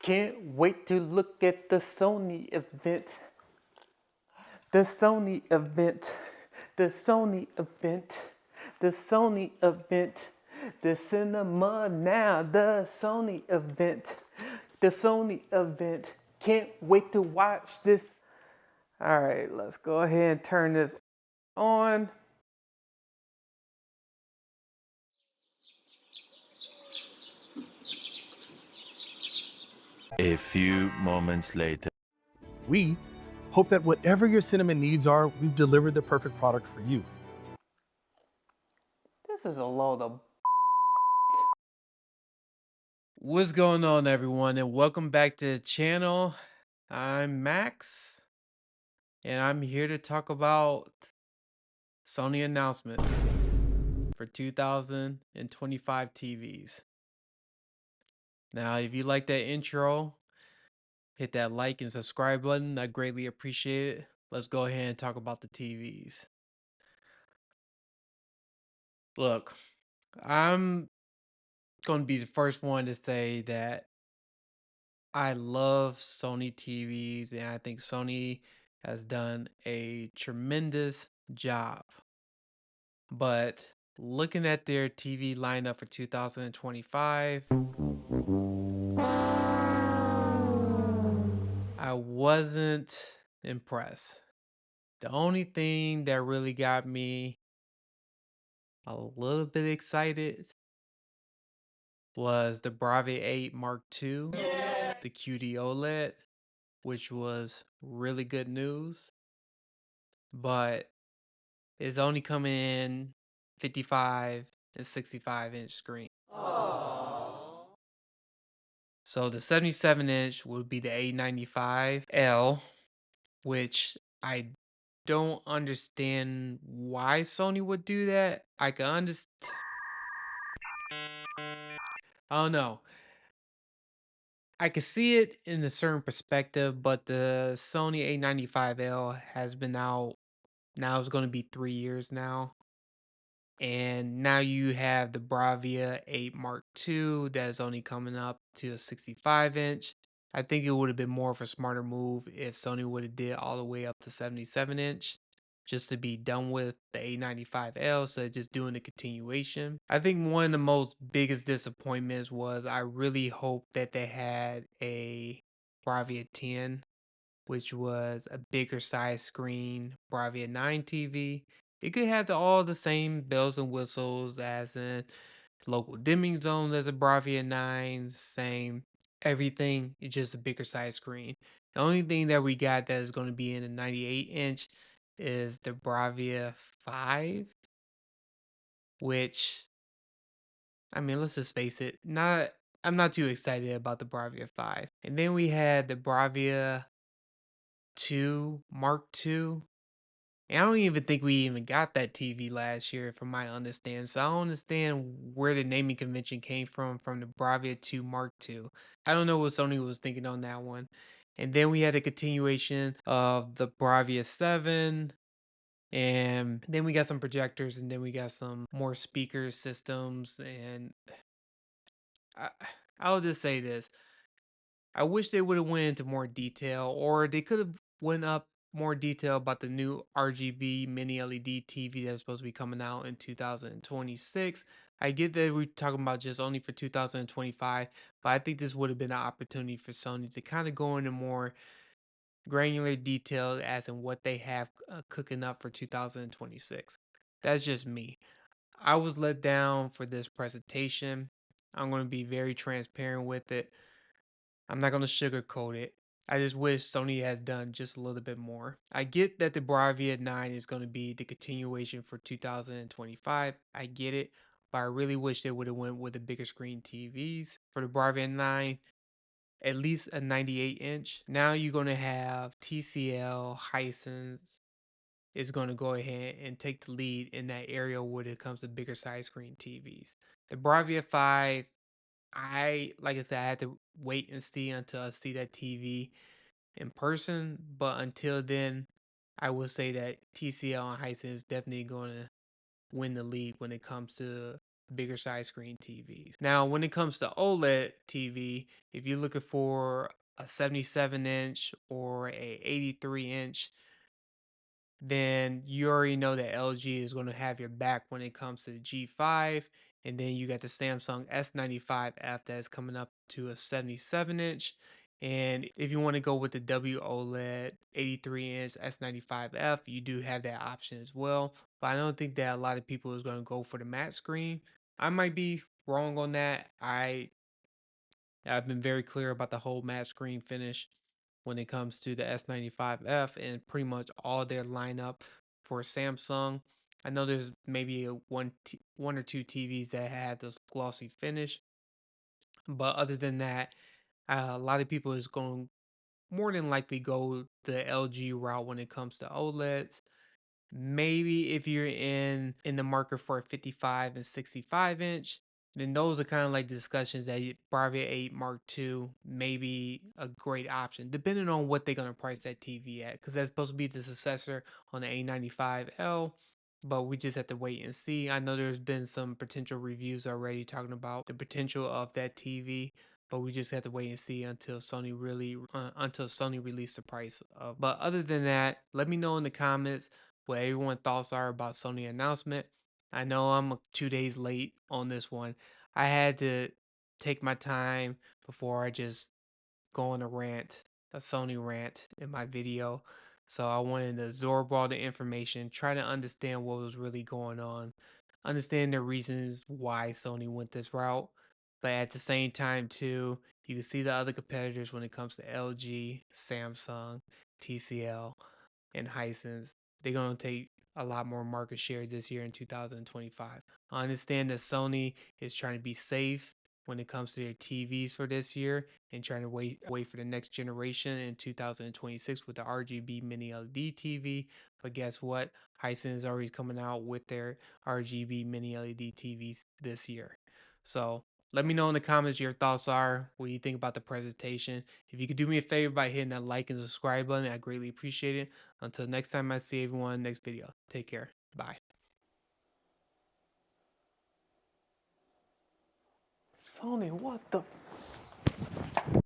Can't wait to look at the Sony event. The Sony event. The Sony event. The Sony event. The cinema now. The Sony event. The Sony event. Can't wait to watch this. All right, let's go ahead and turn this on. A few moments later. We hope that whatever your cinema needs are, we've delivered the perfect product for you. This is a load of What's going on, everyone, and welcome back to the channel. I'm Max, and I'm here to talk about Sony announcement for 2025 TVs. Now, if you like that intro, hit that like and subscribe button. I greatly appreciate it. Let's go ahead and talk about the TVs. Look, I'm going to be the first one to say that I love Sony TVs, and I think Sony has done a tremendous job. But looking at their TV lineup for 2025, I wasn't impressed. The only thing that really got me a little bit excited was the Bravia 8 Mark II, the QD OLED, which was really good news. But it's only coming in 55 and 65-inch screen. So the 77-inch would be the 895L, which I don't understand why Sony would do that. I can understand. I don't know. I can see it in a certain perspective, but the Sony 895L has been out. Now it's going to be 3 years now. And now you have the Bravia 8 Mark II that's only coming up to a 65-inch. I think it would have been more of a smarter move if Sony would have did all the way up to 77-inch just to be done with the 895L, so just doing the continuation. I think one of the most biggest disappointments was I really hoped that they had a Bravia 10, which was a bigger size screen Bravia 9 TV. It could have all the same bells and whistles as in local dimming zones as a Bravia 9, same everything. It's just a bigger size screen. The only thing that we got that is going to be in a 98-inch is the Bravia 5, which, I mean, let's just face it, I'm not too excited about the Bravia 5. And then we had the Bravia 2 Mark II. And I don't even think we even got that TV last year, from my understanding. So I don't understand where the naming convention came from the Bravia 2 Mark II. I don't know what Sony was thinking on that one. And then we had a continuation of the Bravia 7. And then we got some projectors, and then we got some more speaker systems. And I, I'll just say this. I wish they would have went into more detail, or they could have went up more detail about the new RGB mini LED TV that's supposed to be coming out in 2026. I get that we're talking about just only for 2025, but I think this would have been an opportunity for Sony to kind of go into more granular detail as in what they have cooking up for 2026. That's just me. I was let down for this presentation. I'm going to be very transparent with it. I'm not going to sugarcoat it. I just wish Sony has done just a little bit more. I get that the Bravia 9 is going to be the continuation for 2025. I get it. But I really wish they would have went with the bigger screen TVs. For the Bravia 9, at least a 98-inch. Now you're going to have TCL, Hisense is going to go ahead and take the lead in that area when it comes to bigger size screen TVs. The Bravia 5, like I said, I had to wait and see until I see that TV in person. But until then, I will say that TCL and Hisense is definitely going to win the league when it comes to bigger size screen TVs. Now, when it comes to OLED TV, if you're looking for a 77-inch or a 83-inch, then you already know that LG is going to have your back when it comes to the G5. And then you got the Samsung S95F that's coming up to a 77-inch. And if you want to go with the WOLED 83-inch S95F, you do have that option as well. But I don't think that a lot of people is going to go for the matte screen. I might be wrong on that. I've been very clear about the whole matte screen finish when it comes to the S95F and pretty much all their lineup for Samsung. I know there's maybe one or two TVs that had this glossy finish, but other than that, a lot of people is going more than likely go the LG route when it comes to OLEDs. Maybe if you're in the market for a 55 and 65 inch, then those are kind of like discussions that Bravia 8 Mark II may be a great option, depending on what they're gonna price that TV at, because that's supposed to be the successor on the A95L. But we just have to wait and see. I know there's been some potential reviews already talking about the potential of that TV, but we just have to wait and see until Sony release the price of. But other than that, let me know in the comments what everyone's thoughts are about Sony announcement. I know I'm 2 days late on this one. I had to take my time before I just go on a Sony rant in my video. So I wanted to absorb all the information, try to understand what was really going on, understand the reasons why Sony went this route. But at the same time, too, you can see the other competitors when it comes to LG, Samsung, TCL, and Hisense. They're going to take a lot more market share this year in 2025. I understand that Sony is trying to be safe when it comes to their TVs for this year and trying to wait for the next generation in 2026 with the RGB mini LED TV. But guess what? Hisense is already coming out with their RGB mini LED TVs this year. So let me know in the comments your thoughts are. What do you think about the presentation? If you could do me a favor by hitting that like and subscribe button, I greatly appreciate it. Until next time, I see everyone in the next video. Take care. Bye. Sony, what the?